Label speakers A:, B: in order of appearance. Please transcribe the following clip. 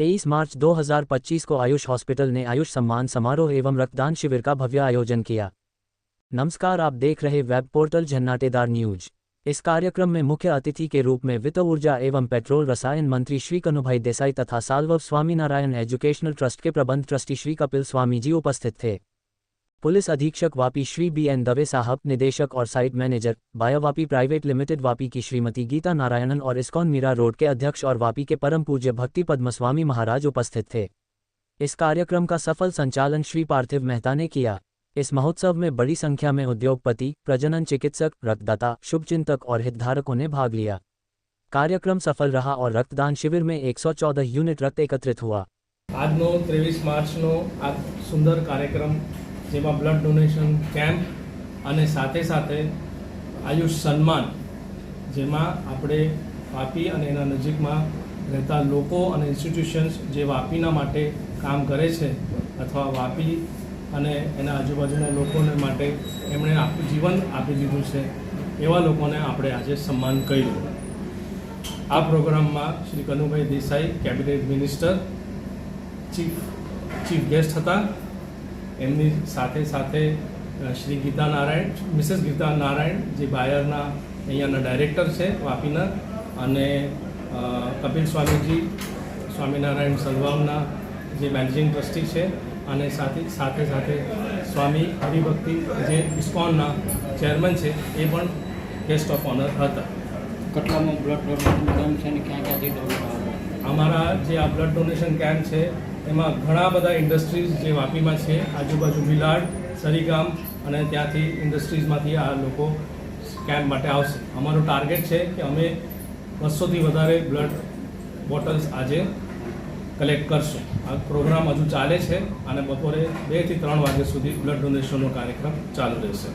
A: 23 मार्च 2025 को आयुष हॉस्पिटल ने आयुष सम्मान समारोह एवं रक्तदान शिविर का भव्य आयोजन किया। नमस्कार, आप देख रहे वेब पोर्टल झन्नाटेदार न्यूज। इस कार्यक्रम में मुख्य अतिथि के रूप में वित्त ऊर्जा एवं पेट्रोल रसायन मंत्री श्री कनुभाई देसाई तथा सालवव स्वामीनारायण एजुकेशनल ट्रस्ट के प्रबंध ट्रस्टी श्री कपिल स्वामी जी उपस्थित थे। पुलिस अधीक्षक वापी श्री BN दवे साहब, निदेशक और site manager Biovapi private limited Vapi की श्रीमती गीता नारायणन और इस्कॉन मीरा रोड के अध्यक्ष और वापी के परम पूज्य भक्ति पद्मस्वामी महाराज उपस्थित थे। इस कार्यक्रम का सफल संचालन श्री पार्थिव मेहता ने किया। इस महोत्सव में बड़ी संख्या में उद्योगपति, प्रजनन चिकित्सक, रक्तदाता, शुभचिंतक और हितधारकों ने भाग लिया। कार्यक्रम सफल रहा और रक्तदान शिविर में 114 यूनिट रक्त एकत्रित हुआ।
B: आज 23 मार्चનો આ સુંદર કાર્યક્રમ જેમાં બ્લડ ડોનેશન કેમ્પ અને સાથે સાથે આયુષ સન્માન, જેમાં આપણે વાપી અને એના નજીકમાં રહેતા લોકો અને ઇન્સ્ટિટ્યુશન્સ જે વાપીના માટે કામ કરે છે અથવા વાપી અને એના આજુબાજુના લોકોને માટે એમણે જીવન આપી દીધું છે એવા લોકોને આપણે આજે સન્માન કર્યું। આ પ્રોગ્રામમાં Shri Kanubhai Desai, cabinet minister, chief guest હતા। એમની સાથે સાથે શ્રી ગીતા નારાયણ, મિसेस ગીતા નારાયણ જે બાયરના અહીંયાના ડાયરેક્ટર છે વાપીના, અને કપિલ સ્વામીજી સ્વામિનારાયણ સલવામના જે મેનેજિંગ ટ્રસ્ટી છે, અને સાથે સાથે સ્વામી હરિભક્તિ જે ઇસ્કોનના ચેરમેન છે એ પણ ગેસ્ટ ઓફ ઓનર હતા।
C: કેટલામાં બ્લડ ડોનેશન કેમ્પ છે ને ક્યાં ક્યાંથી ડોનેશન?
B: અમારા જે આ બ્લડ ડોનેશન કેમ્પ છે એમાં ઘણા બધા ઇન્ડસ્ટ્રીઝ જે વાપીમાં છે, આજુબાજુ વિલાડ, સરીગામ અને ત્યાંથી ઇન્ડસ્ટ્રીઝમાંથી આ લોકો કેમ્પ માટે આવશે। અમારું ટાર્ગેટ છે કે અમે 200થી વધારે બ્લડ બોટલ્સ આજે કલેક્ટ કરશું। આ પ્રોગ્રામ હજુ ચાલે છે અને બપોરે 2 થી 3 વાગ્યા સુધી બ્લડ ડોનેશનનો કાર્યક્રમ ચાલુ રહેશે।